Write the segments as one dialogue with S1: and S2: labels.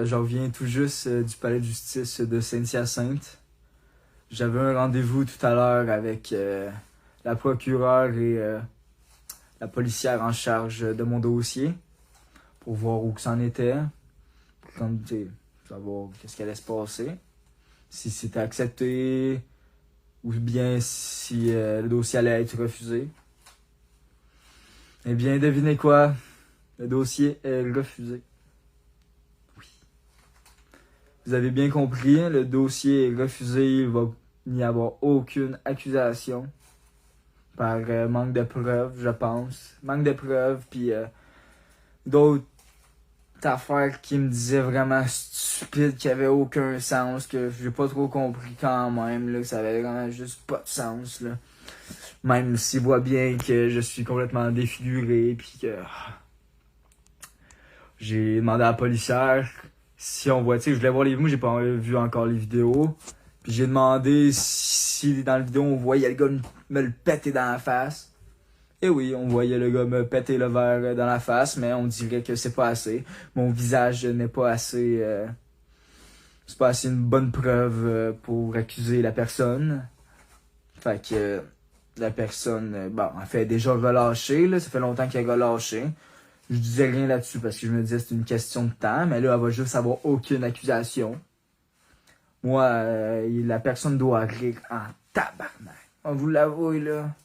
S1: Je reviens tout juste du palais de justice de Saint-Hyacinthe. J'avais un rendez-vous tout à l'heure avec la procureure et la policière en charge de mon dossier pour voir où que c'en était, pour savoir qu'est-ce qui allait se passer, si c'était accepté ou bien si le dossier allait être refusé. Eh bien, devinez quoi? Le dossier est refusé. Vous avez bien compris, hein, le dossier est refusé, il va n'y avoir aucune accusation par manque de preuves, je pense. Manque de preuves, puis d'autres affaires qui me disaient vraiment stupides, qui avaient aucun sens, que j'ai pas trop compris quand même, là, que ça avait vraiment juste pas de sens, là. Même s'il voit bien que je suis complètement défiguré, puis que j'ai demandé à la policière si on voit, tu sais, je voulais voir les vidéos, j'ai pas vu encore les vidéos. Puis j'ai demandé si dans la vidéo on voyait le gars me le péter dans la face. Et oui, on voyait le gars me péter le verre dans la face, mais on dirait que c'est pas assez. Mon visage n'est pas assez... c'est pas assez une bonne preuve pour accuser la personne. Fait que la personne, bon, elle fait déjà relâché, là, ça fait longtemps qu'elle a relâché. Je disais rien là-dessus parce que je me disais c'est une question de temps, mais là, elle va juste avoir aucune accusation. Moi, la personne doit rire en tabarnak. On vous l'avoue, là.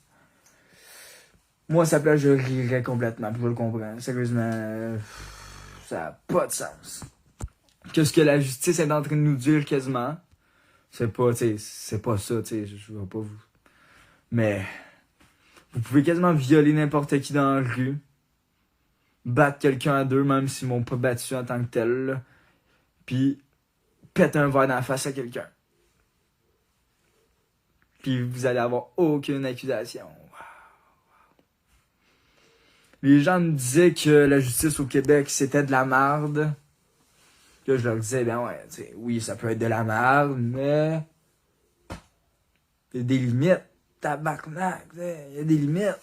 S1: Moi, à sa place, je rirais complètement, puis je le comprends. Sérieusement, ça n'a pas de sens. Qu'est-ce que la justice est en train de nous dire quasiment? C'est pas, tu sais, c'est pas ça, tu sais, je vais pas vous... Mais, vous pouvez quasiment violer n'importe qui dans la rue. Battre quelqu'un à deux, même s'ils m'ont pas battu en tant que tel, là. Puis, péter un verre dans la face à quelqu'un. Puis vous allez avoir aucune accusation. Les gens me disaient que la justice au Québec, c'était de la merde. Là, je leur disais, ben ouais, tu sais, oui, ça peut être de la merde, mais... il y a des limites. Tabarnak, il y a des limites.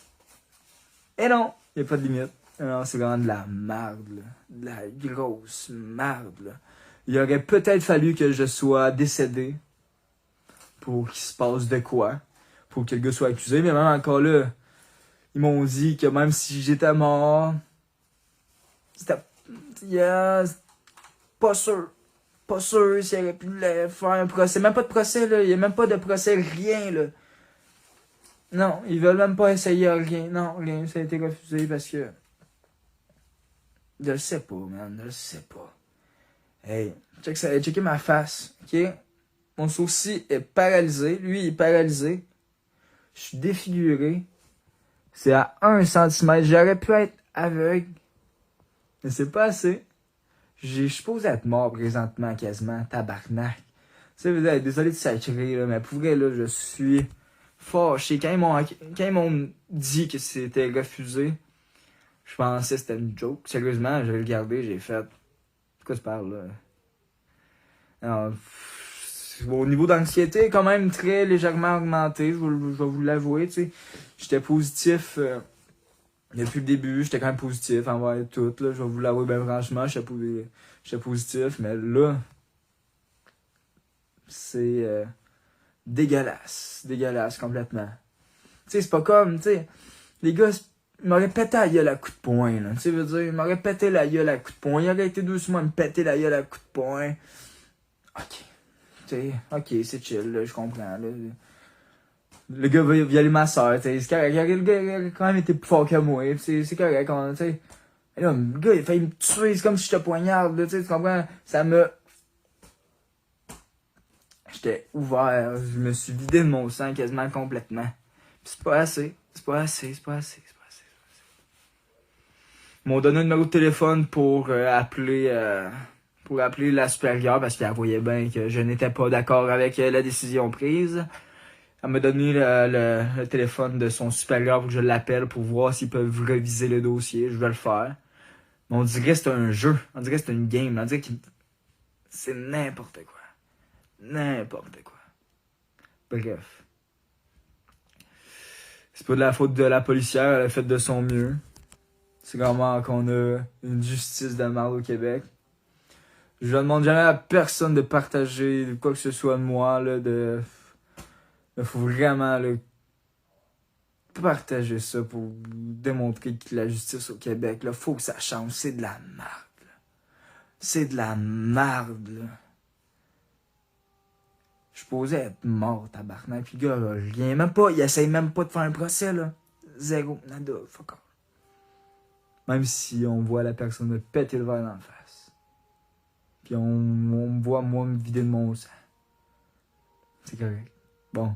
S1: Et non, il n'y a pas de limite. Non, c'est vraiment de la merde, là. De la grosse merde, là. Il aurait peut-être fallu que je sois décédé pour qu'il se passe de quoi, pour que le gars soit accusé, mais même encore là, ils m'ont dit que même si j'étais mort, c'était pas sûr. Pas sûr s'il aurait pu faire un procès. Même pas de procès, là. Il n'y a même pas de procès, rien, là. Non, ils veulent même pas essayer rien. Non, rien. Ça a été refusé parce que... je le sais pas, man. Je le sais pas. Hey, checker ma face, ok? Mon sourcil est paralysé. Lui, il est paralysé. Je suis défiguré. C'est à 1 centimètre. J'aurais pu être aveugle. Mais c'est pas assez. Je suis supposé être mort présentement, quasiment. Tabarnak. Tu sais, désolé de sacrer, là, mais pour vrai, là, je suis fâché. Quand ils m'ont dit que c'était refusé, je pensais que c'était une joke. Sérieusement, je vais le garder, j'ai fait... de quoi tu parles, là? Alors, au niveau d'anxiété, quand même très légèrement augmenté, je vais vous l'avouer, tu sais. J'étais positif depuis le début, j'étais quand même positif envers tout, là, je vais vous l'avouer, ben franchement, j'étais positif, mais là, c'est dégueulasse complètement. Tu sais, c'est pas comme, tu sais, les gars, ils m'auraient pété la gueule à coups de poing, là, tu sais, veux dire, ils m'auraient pété la gueule à coups de poing, il aurait été doucement me péter la gueule à coups de poing. Ok. T'sais, ok, c'est chill, là, je comprends. Là. Le gars va violer ma soeur, c'est correct. Le gars a quand même été plus fort que moi, c'est correct. T'sais. Et là, le gars, il a failli me tuer, c'est comme si je te poignarde, là, tu comprends? Ça me... J'étais ouvert, je me suis vidé de mon sang quasiment complètement. Pis c'est pas assez. Ils m'ont donné un numéro de téléphone pour appeler la supérieure parce qu'elle voyait bien que je n'étais pas d'accord avec la décision prise. Elle m'a donné le téléphone de son supérieur pour que je l'appelle pour voir s'ils peuvent réviser le dossier. Je vais le faire. Mais on dirait que c'est un jeu. On dirait que c'est une game. On dirait que c'est n'importe quoi. N'importe quoi. Bref. C'est pas de la faute de la policière. Elle a fait de son mieux. C'est vraiment qu'on a une justice de merde au Québec. Je demande jamais à personne de partager quoi que ce soit de moi, là, il faut vraiment, là, partager ça pour démontrer que la justice au Québec, là, faut que ça change. C'est de la merde, là. C'est de la merde, là. Je suis posé être mort, tabarnak. Puis le gars, là, je viens même pas, il essaye même pas de faire un procès, là. Zéro, nada, fuck off. Même si on voit la personne me péter le verre dans la face. Puis on me voit, moi, me vider de mon sang. C'est correct. Bon.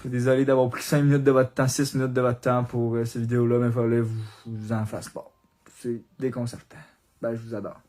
S1: Désolé d'avoir pris 5 minutes de votre temps, 6 minutes de votre temps pour cette vidéo-là, mais il fallait vous en fasse pas. C'est déconcertant. Ben, je vous adore.